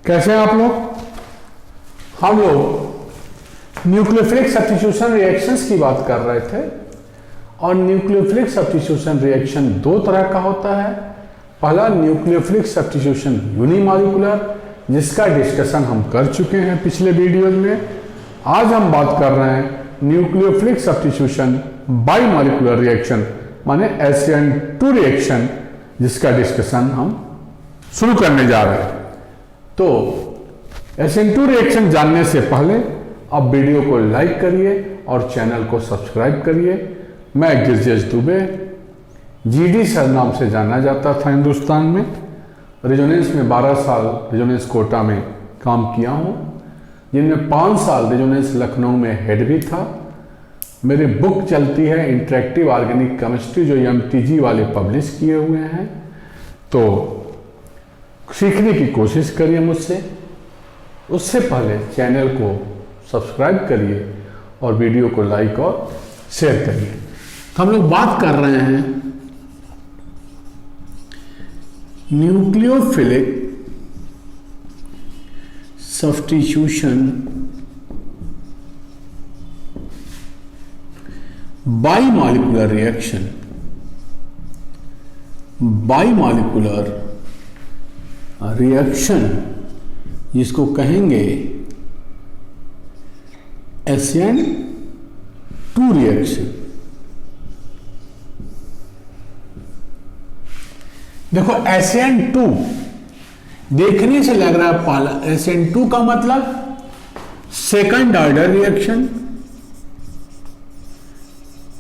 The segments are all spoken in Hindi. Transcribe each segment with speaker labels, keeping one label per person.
Speaker 1: कैसे हैं आप लोग? हम लोग न्यूक्लियोफिलिक सब्स्टिट्यूशन रिएक्शंस की बात कर रहे थे और न्यूक्लियोफिलिक सब्स्टिट्यूशन रिएक्शन दो तरह का होता है। पहला न्यूक्लियोफिलिक सब्स्टिट्यूशन यूनिमॉलिक्यूलर, जिसका डिस्कशन हम कर चुके हैं पिछले वीडियोज में। आज हम बात कर रहे हैं न्यूक्लियोफिलिक सब्स्टिट्यूशन बाईमॉलिक्यूलर रिएक्शन माने SN2 रिएक्शन, जिसका डिस्कशन हम शुरू करने जा रहे हैं। तो SN2 रिएक्शन जानने से पहले आप वीडियो को लाइक करिए और चैनल को सब्सक्राइब करिए। मैं गिरजेश दुबे, GD सर नाम से जाना जाता था हिंदुस्तान में। रेजोनेंस में 12 साल रेजोनेंस कोटा में काम किया हूँ, जिनमें 5 साल रेजोनेंस लखनऊ में हेड भी था। मेरी बुक चलती है इंटरेक्टिव ऑर्गेनिक केमिस्ट्री, जो MTG वाले पब्लिश किए हुए हैं। तो सीखने की कोशिश करिए मुझसे। उससे पहले चैनल को सब्सक्राइब करिए और वीडियो को लाइक और शेयर करिए। तो हम लोग बात कर रहे हैं न्यूक्लियोफिलिक सब्स्टिट्यूशन बाईमॉलिक्यूलर रिएक्शन। बाईमॉलिक्यूलर रिएक्शन जिसको कहेंगे SN2 रिएक्शन। देखो SN2 देखने से लग रहा है पहला SN2 का मतलब second order reaction.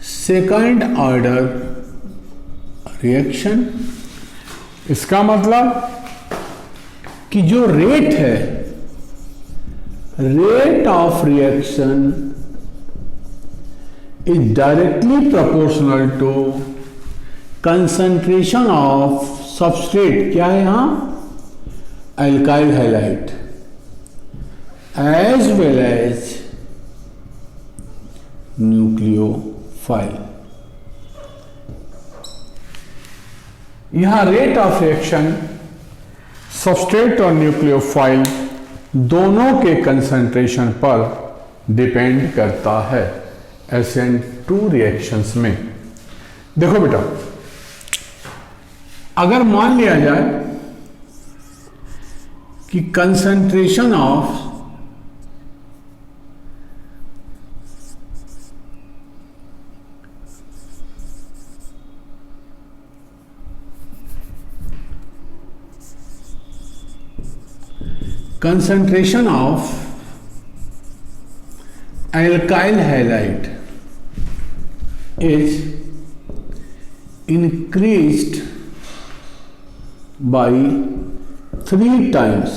Speaker 1: Second order reaction इसका मतलब कि जो रेट है, rate of reaction is directly proportional to concentration of substrate. क्या है यहां? Alkyl halide as well as nucleophile. यहां रेट ऑफ रिएक्शन सबस्ट्रेट और न्यूक्लियोफाइल दोनों के कंसंट्रेशन पर डिपेंड करता है SN2 रिएक्शंस में। देखो बेटा, अगर मान लिया जाए कि concentration of alkyl halide is increased by 3 times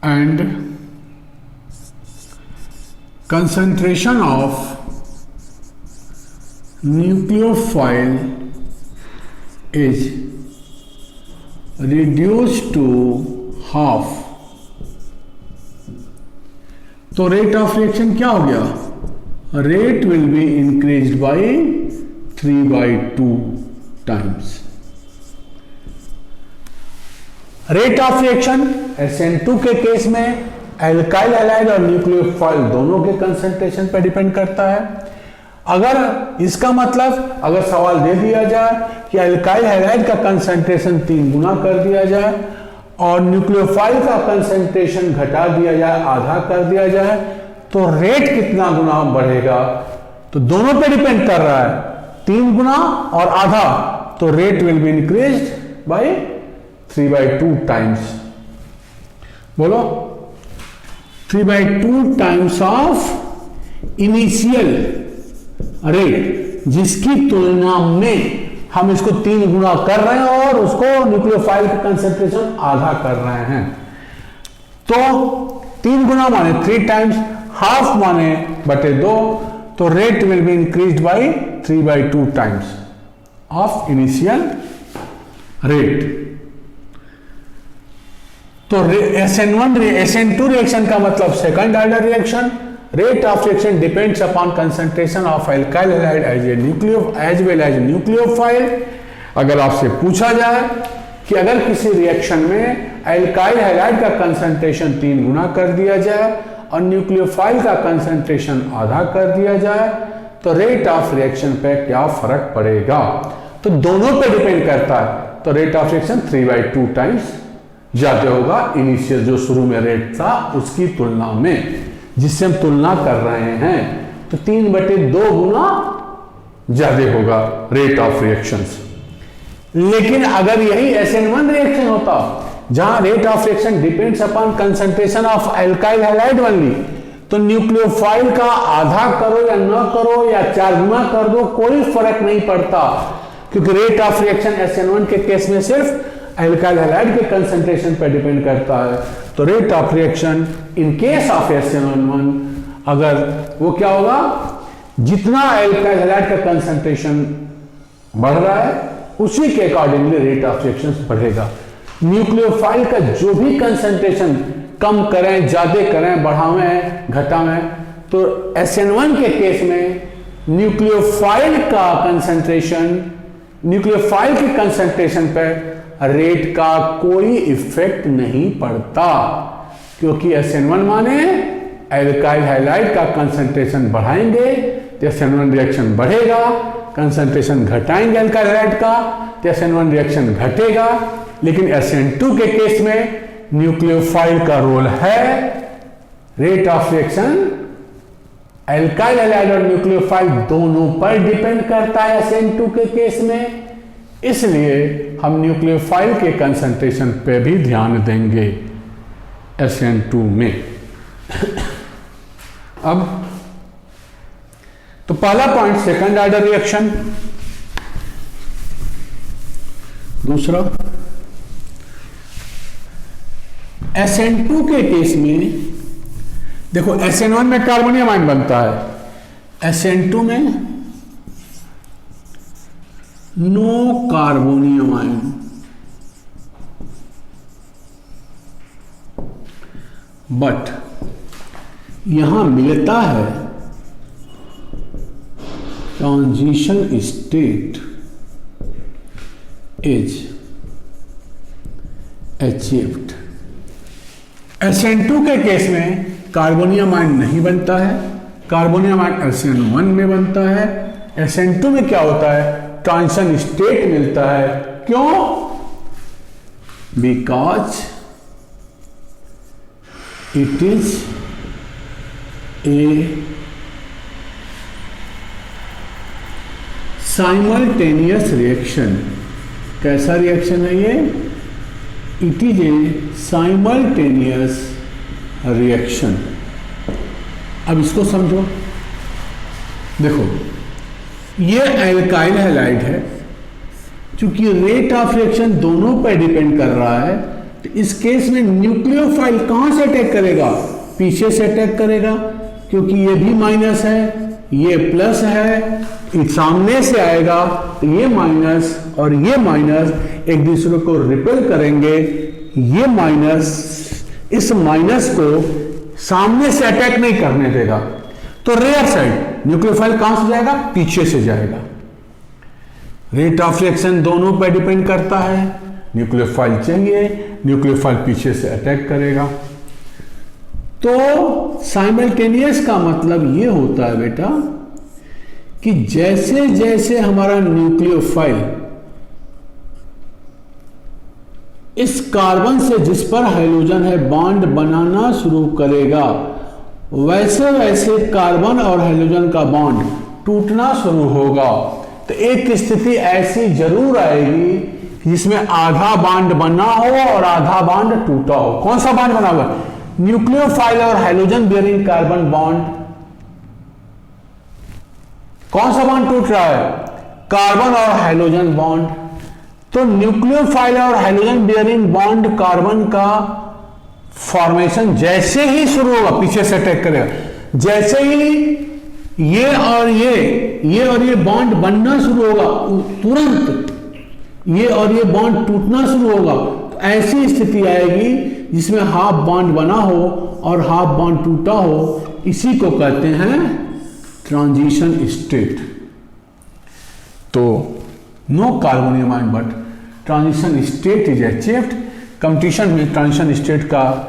Speaker 1: and concentration of nucleophile is reduced to half, तो रेट ऑफ रिएक्शन क्या हो गया? Rate will be increased by 3/2 times. Rate of reaction SN2 के केस में अल्काइल हैलाइड और न्यूक्लियोफाइल दोनों के कंसंट्रेशन पर डिपेंड करता है। अगर इसका मतलब अगर सवाल दे दिया जाए कि अल्काइल हैलाइड का कंसंट्रेशन 3 गुना कर दिया जाए और न्यूक्लियोफाइल का कंसंट्रेशन घटा दिया जाए, आधा कर दिया जाए, तो रेट कितना गुना बढ़ेगा? तो दोनों पे डिपेंड कर रहा है, 3 गुना और आधा, तो rate will be increased by 3/2 times. बोलो, 3/2 टाइम्स ऑफ इनिशियल रेट, जिसकी तुलना में हम इसको 3 गुना कर रहे हैं और उसको न्यूक्लियोफाइल का कंसंट्रेशन आधा कर रहे हैं। तो 3 गुना माने 3 टाइम्स, हाफ माने बटे 2, तो rate will be increased by 3/2 times of initial rate. तो SN2 रिएक्शन का मतलब second order reaction. Rate of reaction depends upon concentration of alkyl halide as well as nucleophile। अगर आपसे पूछा जाए कि अगर किसी रिएक्शन में एल्काइल हैलाइड का कंसंट्रेशन 3 गुना कर दिया जाए और न्यूक्लियोफाइल का कंसंट्रेशन आधा कर दिया जाए तो रेट ऑफ रिएक्शन पे क्या फर्क पड़ेगा? तो दोनों पे डिपेंड करता है। तो रेट ऑफ रिएक्शन 3/2 टाइम्स ज्यादा होगा इनिशियल जो शुरू में रेट था उसकी तुलना में, जिससे हम तुलना कर रहे हैं। तो 3/2 गुना ज्यादा होगा रेट ऑफ रिएक्शंस। लेकिन अगर यही SN1 रिएक्शन होता जहां rate of reaction depends upon concentration of alkyl halide only, तो न्यूक्लियोफाइल का आधा करो या न करो या 4 गुना कर दो, कोई फर्क नहीं पड़ता, क्योंकि रेट ऑफ रिएक्शन SN1 के केस में सिर्फ एल्काइल हैलाइड के कंसंट्रेशन पर डिपेंड करता है। तो rate of reaction in case of SN1 अगर वो क्या होगा, जितना एल्काइल हैलाइड का कंसंट्रेशन बढ़ रहा है उसी के अकॉर्डिंगली रेट ऑफ रिएक्शन बढ़ेगा। न्यूक्लियोफाइल का जो भी कंसंट्रेशन कम करें, ज्यादा करें, बढ़ावें, घटावें, तो SN1 के केस में न्यूक्लियोफाइल का कंसंट्रेशन, न्यूक्लियोफाइल के कंसंट्रेशन पर रेट का कोई इफेक्ट नहीं पड़ता, क्योंकि SN1 माने एल्काइल हैलाइड का कंसंट्रेशन बढ़ाएंगे तो SN1 रिएक्शन बढ़ेगा, कंसंट्रेशन घटाएंगे एल्काइल हैलाइड का तो SN1 रिएक्शन घटेगा। लेकिन SN2 के केस में न्यूक्लियोफाइल का रोल है, rate of reaction alkyl halide और न्यूक्लियोफाइल दोनों पर डिपेंड करता है SN2 के केस में, इसलिए हम न्यूक्लियोफाइल के कंसंट्रेशन पे भी ध्यान देंगे SN2 में। अब तो पहला पॉइंट सेकंड ऑर्डर रिएक्शन। दूसरा SN2 के केस में देखो, SN1 में कार्बोनियम आयन बनता है, SN2 में नो कार्बोनियम आयन। बट यहां मिलता है transition state is achieved. SN2 के केस में कार्बोनियम आयन नहीं बनता है, कार्बोनियम आयन SN1 में बनता है। SN2 में क्या होता है, ट्रांजिशन स्टेट मिलता है। क्यों? Because it is a simultaneous reaction. कैसा रिएक्शन है ये? It is a simultaneous reaction. अब इसको समझो, देखो ये एल्काइल हैलाइड है, क्योंकि रेट ऑफ रिएक्शन दोनों पर डिपेंड कर रहा है, तो इस केस में न्यूक्लियोफाइल कहां से अटैक करेगा? पीछे से अटैक करेगा, क्योंकि ये भी माइनस है, ये प्लस है, सामने से आएगा तो ये माइनस और ये माइनस एक दूसरे को रिपेल करेंगे। ये माइनस इस माइनस को सामने से अटैक नहीं करने देगा, तो रेयर साइड न्यूक्लियोफाइल कहां से जाएगा? पीछे से जाएगा। रेट ऑफ रिएक्शन दोनों पर डिपेंड करता है, न्यूक्लियोफाइल चाहिए, न्यूक्लियोफाइल पीछे से अटैक करेगा। तो साइमल्टेनियस का मतलब ये होता है बेटा कि जैसे जैसे हमारा न्यूक्लियोफाइल इस कार्बन से जिस पर हाइड्रोजन है बॉन्ड बनाना शुरू करेगा, वैसे वैसे कार्बन और हाइड्रोजन का बॉन्ड टूटना शुरू होगा। तो एक स्थिति ऐसी जरूर आएगी जिसमें आधा बॉन्ड बना हो और आधा बॉन्ड टूटा हो। कौन सा बॉन्ड बना हुआ? न्यूक्लियोफाइल और हाइड्रोजन बियरिंग कार्बन बॉन्ड। कौन सा बॉन्ड टूट रहा है? कार्बन और हाइड्रोजन बॉन्ड। तो न्यूक्लियोफाइल और हाइड्रोजन बियरिंग बॉन्ड कार्बन का फॉर्मेशन जैसे ही शुरू होगा, पीछे से अटैक करेगा। जैसे ही ये और ये बॉन्ड बनना शुरू होगा, तुरंत ये और ये बॉन्ड टूटना शुरू होगा। तो ऐसी स्थिति आएगी जिसमें हाफ बॉन्ड बना हो और हाफ बॉन्ड टूटा हो। इसी को कहते हैं ट्रांजिशन स्टेट। तो no carbonium ion but transition state is achieved. Competition में ट्रांजिशन स्टेट का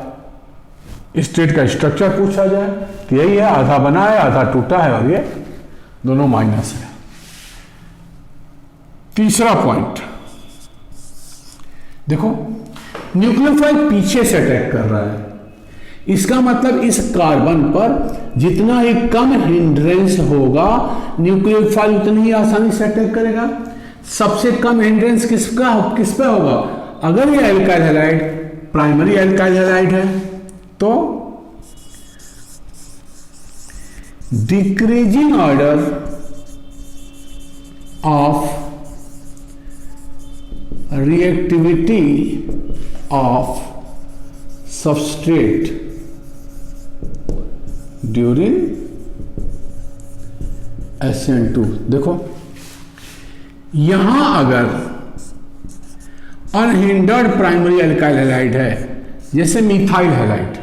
Speaker 1: स्ट्रक्चर पूछा जाए तो यही है, आधा बना है आधा टूटा है और ये दोनों माइनस है। तीसरा पॉइंट देखो, न्यूक्लियोफाइल पीछे से अटैक कर रहा है, इसका मतलब इस कार्बन पर जितना ही कम हिंड्रेंस होगा न्यूक्लियोफाइल उतनी ही आसानी से अटैक करेगा। सबसे कम हिंड्रेंस किस पे होगा? अगर ये alkyl halide primary alkyl halide है तो decreasing order of reactivity of substrate during SN2। देखो यहां अगर अनहिंडर्ड प्राइमरी एल्काइल हैलाइड है जैसे मिथाइल हैलाइड,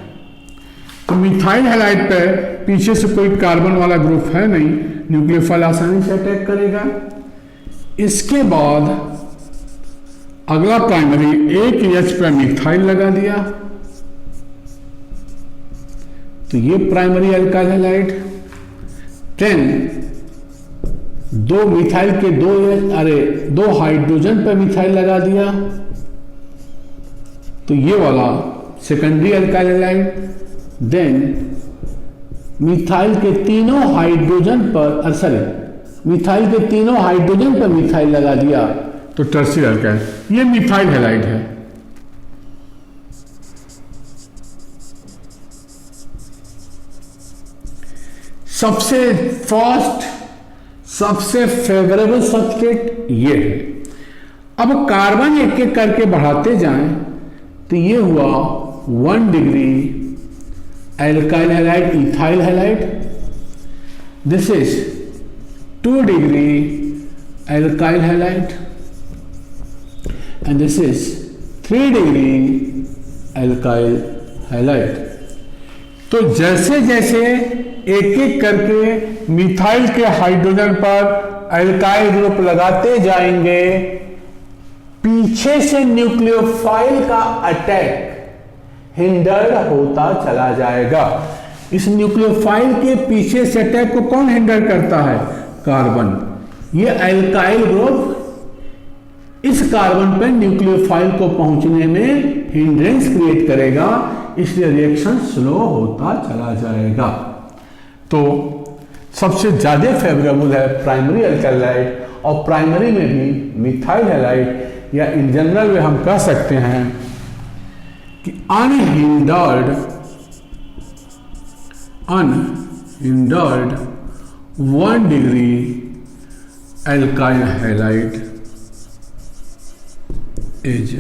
Speaker 1: तो मिथाइल हैलाइड पे पीछे से कोई कार्बन वाला ग्रुप है नहीं, न्यूक्लियोफाइल आसानी से अटैक करेगा। इसके बाद अगला प्राइमरी एक H पे मिथाइल लगा दिया तो ये प्राइमरी एल्काइल हैलाइड। 10 दो मिथाइल के दो हाइड्रोजन पे मिथाइल लगा दिया तो ये वाला secondary alkyl halide. Then methyl के तीनों हाइड्रोजन पर मिथाइल के तीनों हाइड्रोजन पर मिथाइल लगा दिया तो टर्शियरी एल्काइल, ये मिथाइल हैलाइड है। सबसे फास्ट सबसे फेवरेबल सबस्ट्रेट ये है। अब कार्बन एक एक करके बढ़ाते जाएं तो ये हुआ 1 degree alkyl halide ethyl halide, this is 2 degree alkyl halide and this is 3 degree alkyl halide. तो जैसे जैसे एक एक करके मिथाइल के हाइड्रोजन पर एल्काइल ग्रुप लगाते जाएंगे, पीछे से न्यूक्लियोफाइल का अटैक हिंडर्ड होता चला जाएगा। इस न्यूक्लियोफाइल के पीछे से अटैक को कौन हिंडर करता है? कार्बन। ये एल्काइल ग्रुप इस कार्बन पर न्यूक्लियोफाइल को पहुंचने में हिंड्रेंस क्रिएट करेगा, इसलिए रिएक्शन स्लो होता चला जाएगा। तो सबसे ज्यादा फेवरेबल है प्राइमरी एल्काइल हैलाइड और प्राइमरी में भी मिथाइल हैलाइड, या इन जनरल में हम कह सकते हैं कि unhindered 1 degree alkyl halide is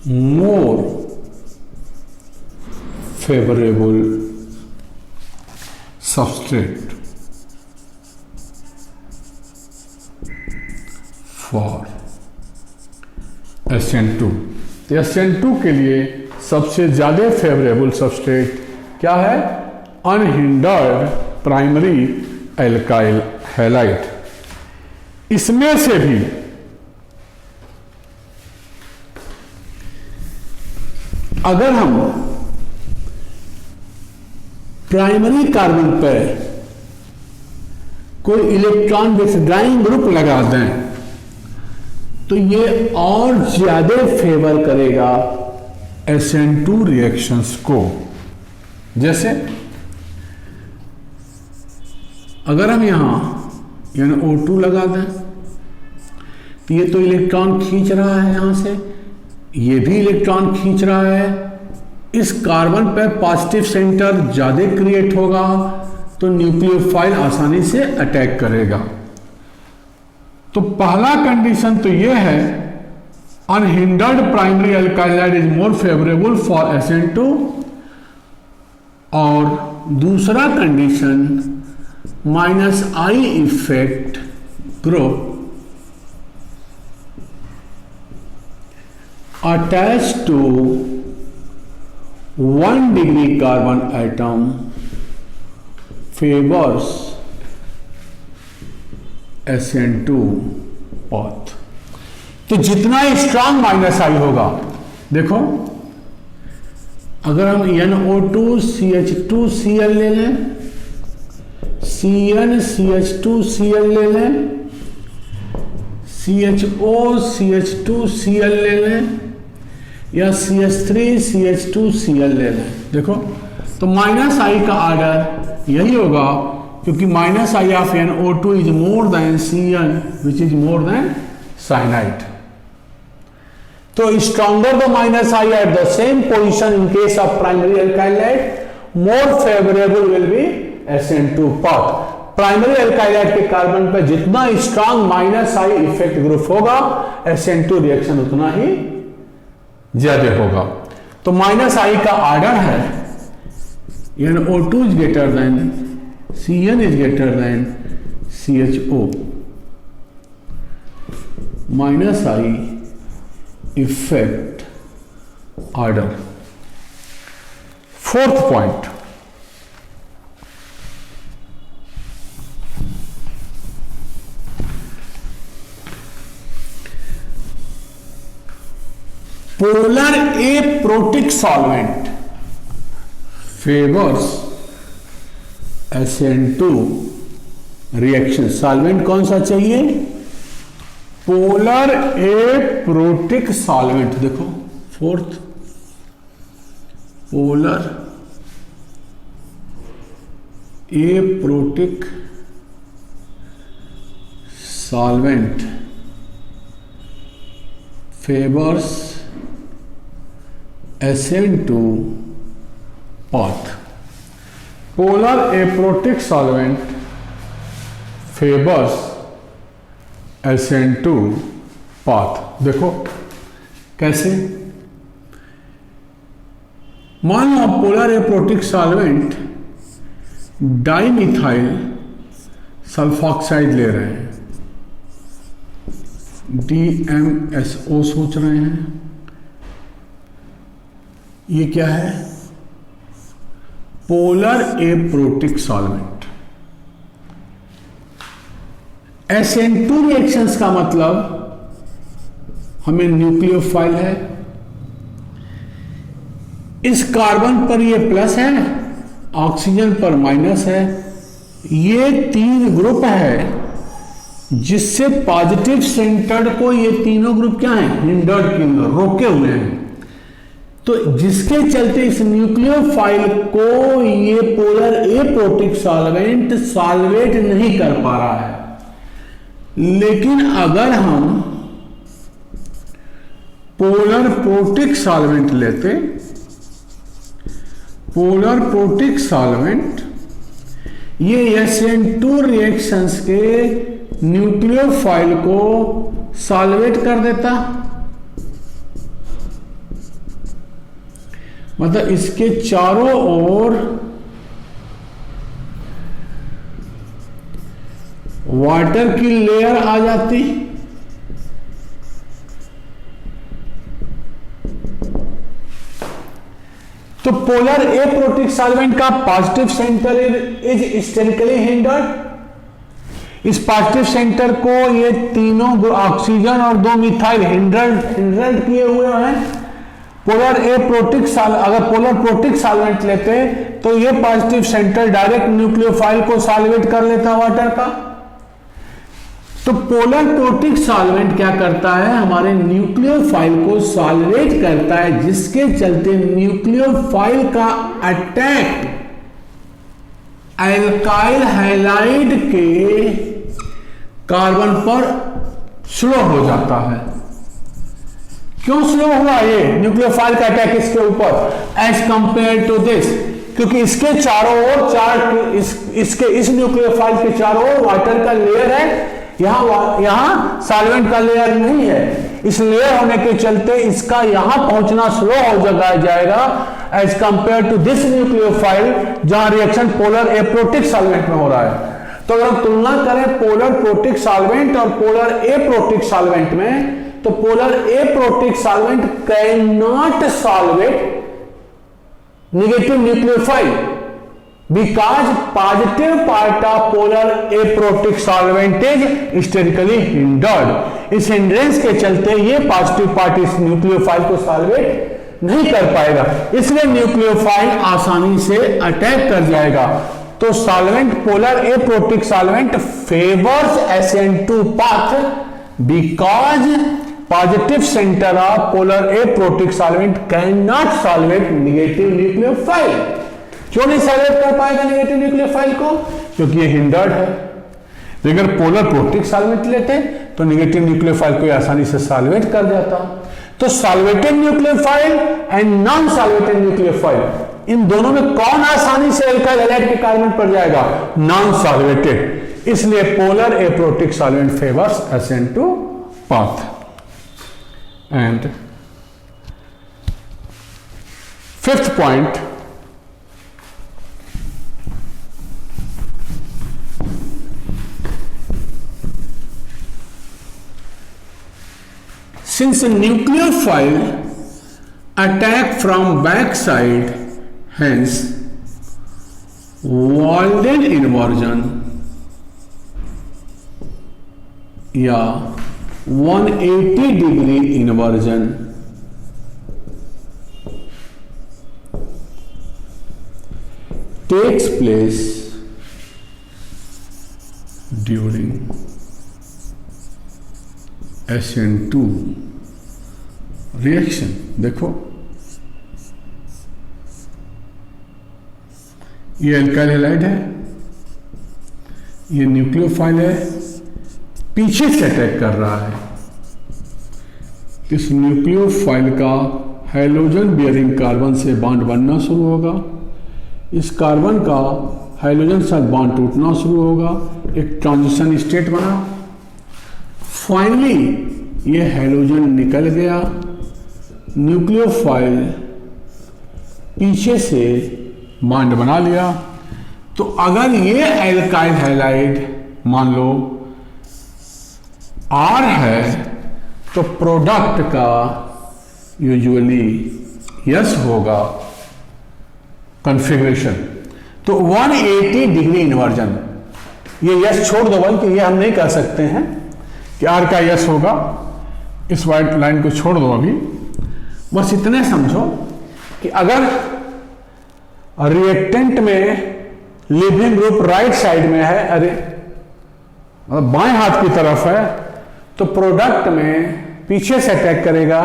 Speaker 1: more favorable substrate for SN2। तो SN2 के लिए सबसे ज्यादा फेवरेबल सबस्ट्रेट क्या है? Unhindered primary alkyl halide. इसमें से भी अगर हम प्राइमरी कार्बन पर कोई इलेक्ट्रॉन विथड्राइंग ग्रुप लगा दें तो ये और ज्यादा फेवर करेगा SN2 रिएक्शंस को। जैसे अगर हम यहां NO2 लगा दें तो ये तो इलेक्ट्रॉन खींच रहा है, यहां से ये भी इलेक्ट्रॉन खींच रहा है, इस कार्बन पर पॉजिटिव सेंटर ज्यादा क्रिएट होगा तो न्यूक्लियोफाइल आसानी से अटैक करेगा। तो पहला कंडीशन तो ये है unhindered primary alkyl halide is more favourable for SN2, और दूसरा condition -I effect group attached to 1 degree carbon atom favors SN2 path। तो जितना स्ट्रांग माइनस आई होगा, देखो अगर हम NO2CH2Cl ले लें, CnCH2Cl ले लें, CHOCH2Cl ले लें, या CH3CH2Cl ले लें, देखो तो माइनस आई का ऑर्डर यही होगा, क्योंकि minus I of NO2 is more than Cn which is more than cyanide. तो stronger the minus I at the same position in case of primary alkyl halide, more favourable will be SN2 path. Primary alkyl halide के कार्बन पर जितना strong minus I effect group होगा, SN2 रिएक्शन उतना ही ज्यादा होगा। तो माइनस आई का ऑर्डर है NO2 is greater than Cn is greater than CHO, minus I effect order. Fourth point, polar aprotic solvent favours SN2 reaction. Solvent कौन सा चाहिए? Polar aprotic solvent. देखो fourth, polar aprotic solvent favours SN2 path। polar aprotic solvent favors SN2 path। देखो कैसे, मान लो आप polar aprotic solvent dimethyl sulphoxide ले रहे हैं, DMSO सोच रहे हैं, ये क्या है? Polar aprotic solvent. SN2 reactions का मतलब हमें न्यूक्लियोफाइल है, इस कार्बन पर ये प्लस है, ऑक्सीजन पर माइनस है, ये तीन ग्रुप है जिससे पॉजिटिव सेंटर्ड को ये तीनों ग्रुप क्या है? हिंडर्ड के अंदर रोके हुए हैं। तो जिसके चलते इस न्यूक्लियोफाइल को ये पोलर एप्रोटिक सॉल्वेंट सॉल्वेट नहीं कर पा रहा है। लेकिन अगर हम पोलर प्रोटिक सॉल्वेंट लेते, पोलर प्रोटिक सॉल्वेंट ये SN2 रिएक्शंस के न्यूक्लियोफाइल को सॉल्वेट कर देता, मतलब इसके चारों ओर वाटर की लेयर आ जाती, तो पोलर एप्रोटिक सॉल्वेंट का positive centre is sterically hindered. इस पॉजिटिव सेंटर को ये तीनों ऑक्सीजन और दो मिथाइल हिंडर्ड किए हुए हैं। पोलर एप्रोटिक अगर पोलर प्रोटिक सॉल्वेंट लेते तो ये पॉजिटिव सेंटर डायरेक्ट न्यूक्लियोफाइल को सॉल्वेट कर लेता वाटर का। तो पोलर प्रोटिक सॉल्वेंट क्या करता है? हमारे न्यूक्लियोफाइल को सॉल्वेट करता है, जिसके चलते न्यूक्लियोफाइल का अटैक एल्काइल हैलाइड के कार्बन पर स्लो हो जाता है। क्यों स्लो हुआ ये न्यूक्लियोफाइल का अटैक इसके ऊपर एज कंपेयर टू दिस? क्योंकि इसके चारों ओर इसके इस न्यूक्लियोफाइल के चारों ओर वाटर का लेयर है, यहां सॉल्वेंट का लेयर नहीं है। इस लेयर होने के चलते इसका यहां पहुंचना स्लो हो जाएगा as compare to this nucleophile, जहां रिएक्शन पोलर एप्रोटिक सॉल्वेंट में हो रहा है। तो अगर हम तुलना करें पोलर प्रोटिक सॉल्वेंट और पोलर एप्रोटिक सॉल्वेंट में, तो polar aprotic solvent can not solvate negative nucleophile, because positive part of polar aprotic solvent is sterically hindered. इस हिंड्रेंस के चलते ये पॉजिटिव पार्ट इस न्यूक्लियोफाइल को सॉल्वेट नहीं कर पाएगा, इसलिए न्यूक्लियोफाइल आसानी से अटैक कर जाएगा। तो solvent polar aprotic solvent favours SN2 path because positive centre of polar aprotic solvent can not solvate negative nucleophile. क्यों नहीं सॉल्वेट कर पाएगा नेगेटिव न्यूक्लियोफाइल को? क्योंकि ये हिंडर्ड है। अगर पोलर प्रोटिक सॉल्वेंट लेते तो नेगेटिव न्यूक्लियोफाइल को आसानी से सॉल्वेट कर जाता। तो solvated nucleophile and non solvated nucleophile, इन दोनों में कौन आसानी से एल्काइल हैलाइड के कार्बन पर जाएगा? Non solvated. इसलिए polar aprotic solvent favours SN2 path. And fifth point, since a nucleophile attack from backside, hence Walden inversion या 180 degree inversion takes place during SN2 reaction. देखो ये एल्काइल हैलाइड है, ये न्यूक्लियोफाइल है, पीछे से अटैक कर रहा है। इस न्यूक्लियोफाइल का हाइड्रोजन बियरिंग कार्बन से बॉन्ड बनना शुरू होगा, इस कार्बन का हाइड्रोजन साथ बॉन्ड टूटना शुरू होगा, एक ट्रांजिशन स्टेट बना। फाइनली ये हाइड्रोजन निकल गया, न्यूक्लियोफाइल पीछे से बॉन्ड बना लिया। तो अगर ये एल्काइल हैलाइड मान लो R है तो प्रोडक्ट का यूजुअली यस होगा कॉन्फ़िगरेशन। तो 180 डिग्री इन्वर्जन, ये यस छोड़ दो बल्कि ये हम नहीं कर सकते हैं कि R का यस होगा, इस वाइट लाइन को छोड़ दो अभी। बस इतने समझो कि अगर रिएक्टेंट में लिविंग ग्रुप राइट साइड में है, अरे मतलब बाएं हाथ की तरफ है, तो प्रोडक्ट में पीछे से अटैक करेगा,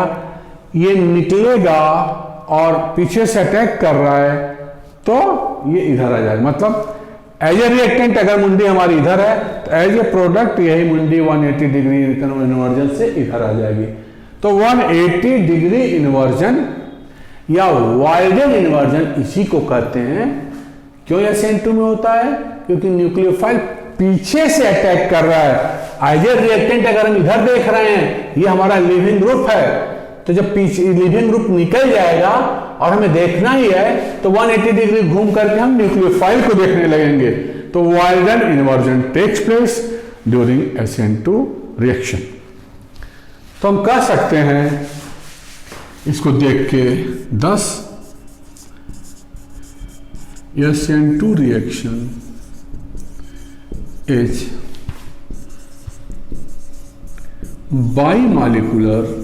Speaker 1: ये निकलेगा और पीछे से अटैक कर रहा है तो ये इधर आ जाएगा। मतलब एज ए रिएक्टेंट अगर मुंडी हमारी इधर है तो एज ए प्रोडक्ट यही मुंडी 180 डिग्री इन्वर्जन से इधर आ जाएगी। तो 180 डिग्री इन्वर्जन या वाल्डन इन्वर्जन इसी को कहते हैं। क्यों SN2 में होता है? क्योंकि न्यूक्लियोफाइल पीछे से अटैक कर रहा है। एज ए रिएक्टेंट अगर हम इधर देख रहे हैं, ये हमारा लिविंग ग्रुप है, तो जब पीछे लिविंग ग्रुप निकल जाएगा और हमें देखना ही है तो 180 डिग्री घूम करके हम न्यूक्लियोफाइल को देखने लगेंगे। तो Walden inversion takes place during SN2 reaction. तो हम कह सकते हैं इसको देख के 10 SN2 reaction is bimolecular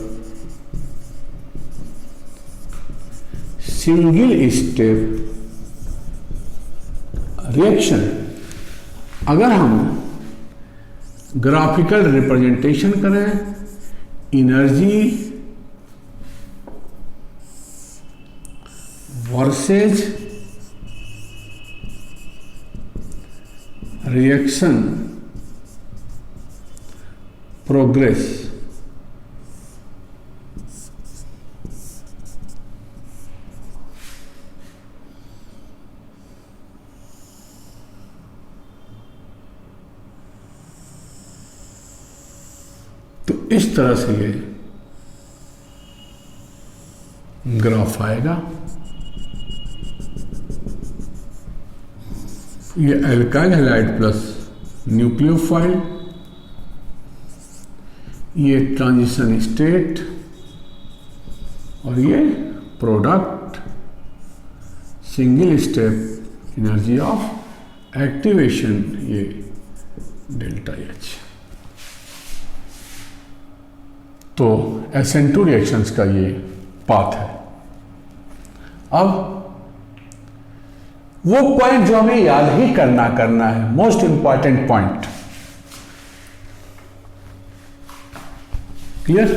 Speaker 1: single step reaction. अगर हम ग्राफिकल रिप्रेजेंटेशन करें एनर्जी वर्सेज रिएक्शन प्रोग्रेस, तो इस तरह से ये ग्राफ आएगा। ये एल्काइल हैलाइड प्लस न्यूक्लियोफाइल, ये ट्रांजिशन स्टेट और ये product single step energy of activation ये डेल्टा एच। तो SN2 रिएक्शंस का ये पाथ है। अब वो पॉइंट जो हमें याद ही करना है, most important point, clear?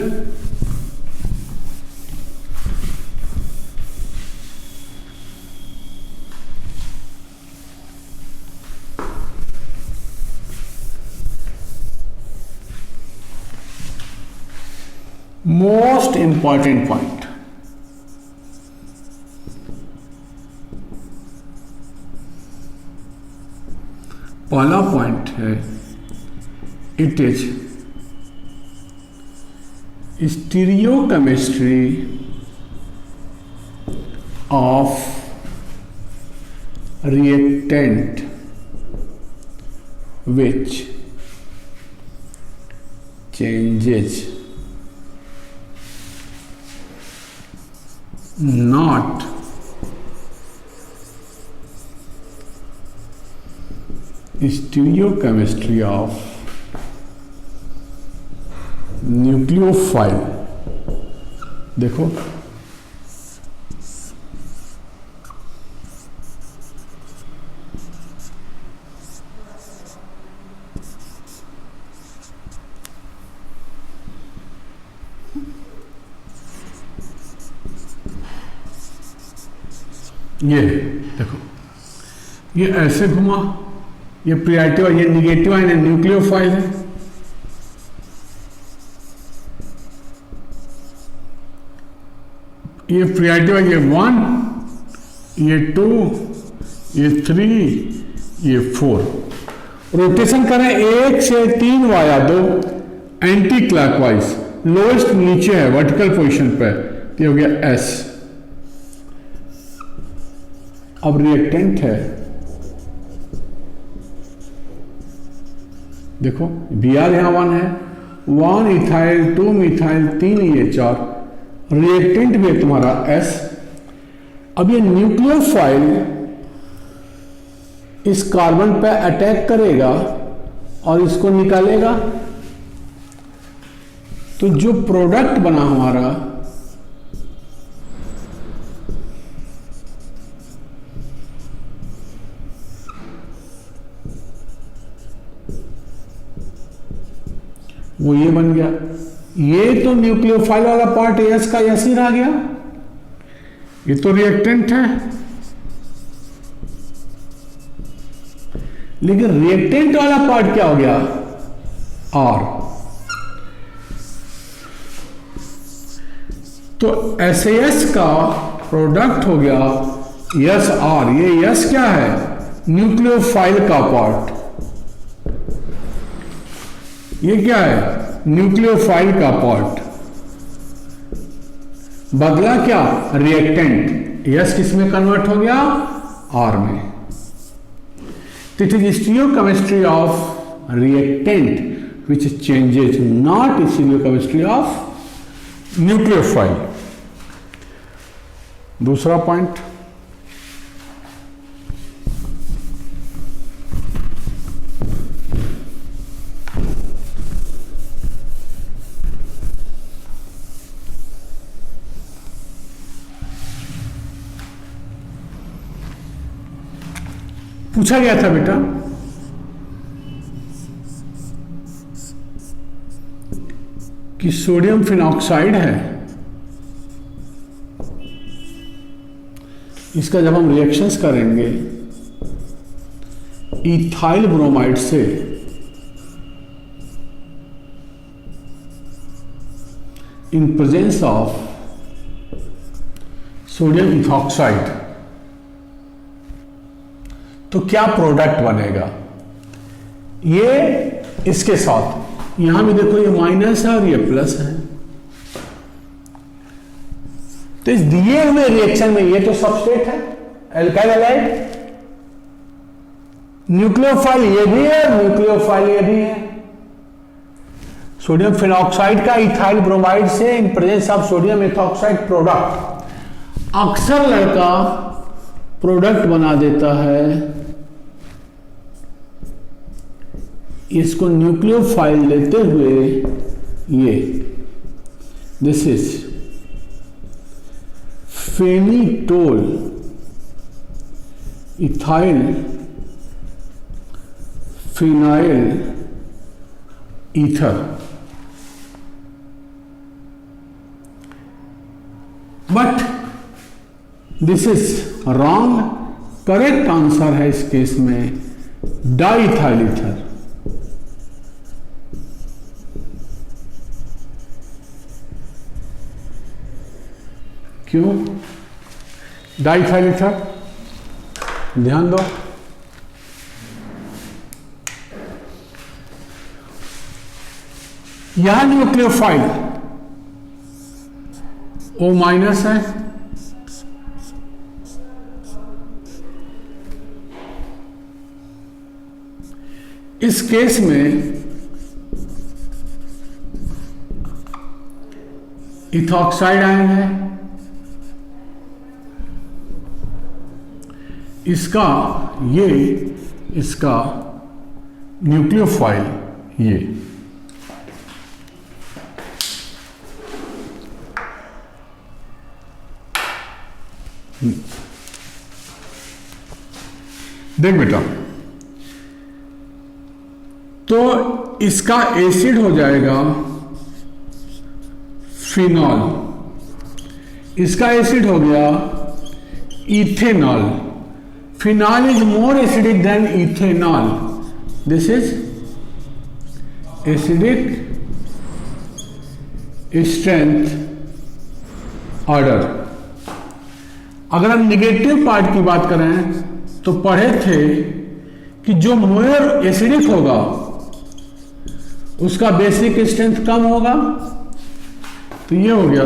Speaker 1: Most important point, पहला पॉइंट है it is stereochemistry of reactant which changes not stereochemistry of nucleophile। देखो ये देखो, ये ऐसे घुमा, ये प्रियाटिव है, ये निगेटिव है, न्यूक्लियोफाइल है। ये प्रियाटिव है, ये 1, ये 2, ये 3, ये 4। रोटेशन करें 1 से 3 वाया 2 एंटी क्लॉकवाइज, लोएस्ट नीचे है वर्टिकल पोजीशन पे, ये हो गया S। अब रिएक्टेंट है, देखो Br यहां 1 है, 1 इथाइल 2 मिथाइल 3 ये 4, रिएक्टेंट भी है तुम्हारा S। अब ये न्यूक्लियोफाइल इस कार्बन पे अटैक करेगा और इसको निकालेगा, तो जो प्रोडक्ट बना हमारा वो ये बन गया। ये तो न्यूक्लियोफाइल वाला पार्ट एस का एस ही रह गया, ये तो रिएक्टेंट है। लेकिन रिएक्टेंट वाला पार्ट क्या हो गया? आर। तो एस का प्रोडक्ट हो गया एस आर। ये एस क्या है? न्यूक्लियोफाइल का पार्ट। ये क्या है? न्यूक्लियोफाइल का पार्ट। बदला क्या? रिएक्टेंट। यस किस में कन्वर्ट हो गया? आर में। तो it is stereochemistry of reactant which changes, not stereochemistry of nucleophile. दूसरा पॉइंट, पूछा गया था बेटा कि सोडियम फिनॉक्साइड है, इसका जब हम रिएक्शंस करेंगे इथाइल ब्रोमाइड से in presence of sodium ethoxide, तो क्या प्रोडक्ट बनेगा? ये इसके साथ यहां भी देखो, ये माइनस है और ये प्लस है। तो इस दिए हुए रिएक्शन में ये तो सबस्ट्रेट है, एल्काइल हैलाइड, न्यूक्लियोफाइल ये भी है, न्यूक्लियोफाइल ये भी है। सोडियम फिनॉक्साइड का इथाइल ब्रोमाइड से in presence of sodium ethoxide product. अक्सर लड़का प्रोडक्ट बना देता है, इसको न्यूक्लियोफाइल लेते हुए ये this is phenetole ethyl phenyl ether. But this is wrong. Correct answer है इस केस में डाइथाइल ईथर। क्यों डाइथाइल ईथर? ध्यान दो, यहां न्यूक्लियोफाइल O- है, इस केस में इथॉक्साइड आयन है, इसका इसका न्यूक्लियोफाइल ये। देख बेटा, तो इसका एसिड हो जाएगा फिनॉल, इसका एसिड हो गया ethanol. Phenol is more acidic than ethanol. This is acidic strength order. अगर हम निगेटिव पार्ट की बात करें तो पढ़े थे कि जो मोर एसिडिक होगा उसका बेसिक स्ट्रेंथ कम होगा, तो ये हो गया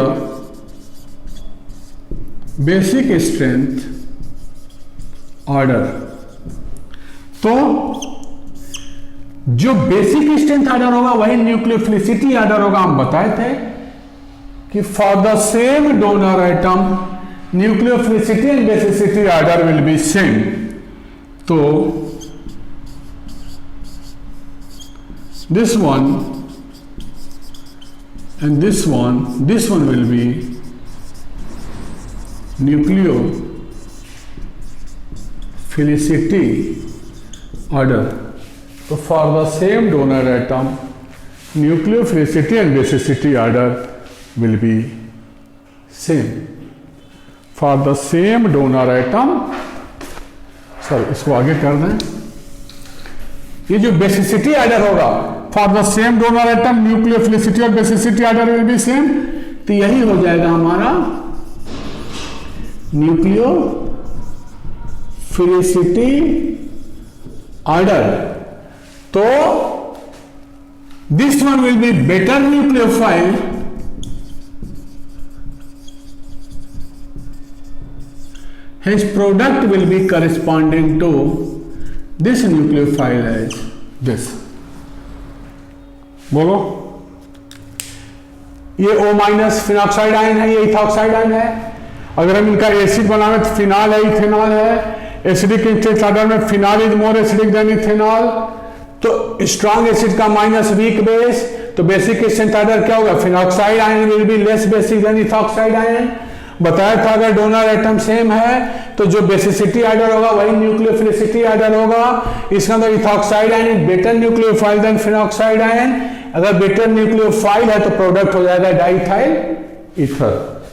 Speaker 1: बेसिक स्ट्रेंथ ऑर्डर। तो जो बेसिक स्ट्रेंथ ऑर्डर होगा वही न्यूक्लियोफिलिसिटी ऑर्डर होगा। हम बताए थे कि for the same donor atom nucleophilicity and basicity order will be same. तो this one and this one will be nucleophilicity order. So for the same donor atom nucleophilicity and basicity order will be same. For the same donor atom, sir इसको आगे कर दें, ये जो बेसिसिटी ऑर्डर होगा for the same donor atom nucleophilicity और basicity order will be same, तो यही हो जाएगा हमारा न्यूक्लियोफिलिसिटी ऑर्डर। तो this one will be better nucleophile his product will be corresponding to this nucleophile as this। बोलो, ये O- फिनॉक्साइड आयन है, ये इथॉक्साइड आयन है। अगर हम इनका एसिड बनावे तो फिनॉल है, इथेनॉल है। एसिडिक स्ट्रेंथ ऑर्डर में phenol is more acidic than ethanol. तो स्ट्रॉन्ग एसिड का माइनस वीक बेस, तो बेसिक स्ट्रेंथ ऑर्डर क्या होगा? Phenoxide ion will be less basic than ethoxide ion. बताया था अगर डोनर एटम सेम है तो जो बेसिसिटी ऑर्डर होगा वही न्यूक्लियोफिलिसिटी ऑर्डर होगा। इसका अंदर ethoxide ion better nucleophile than phenoxide ion. अगर बेटर न्यूक्लियोफाइल है तो प्रोडक्ट हो जाएगा डाइथाइल ईथर।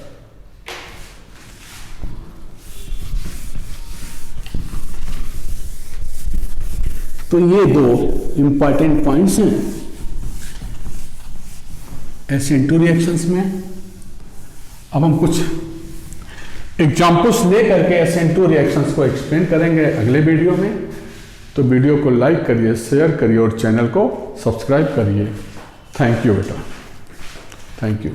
Speaker 1: तो ये दो इंपॉर्टेंट पॉइंट्स हैं SN2 रिएक्शंस में। अब हम कुछ एग्जाम्पल्स ले करके SN2 रिएक्शंस को एक्सप्लेन करेंगे अगले वीडियो में। तो वीडियो को लाइक करिए, शेयर करिए और चैनल को सब्सक्राइब करिए। थैंक यू बेटा, थैंक यू।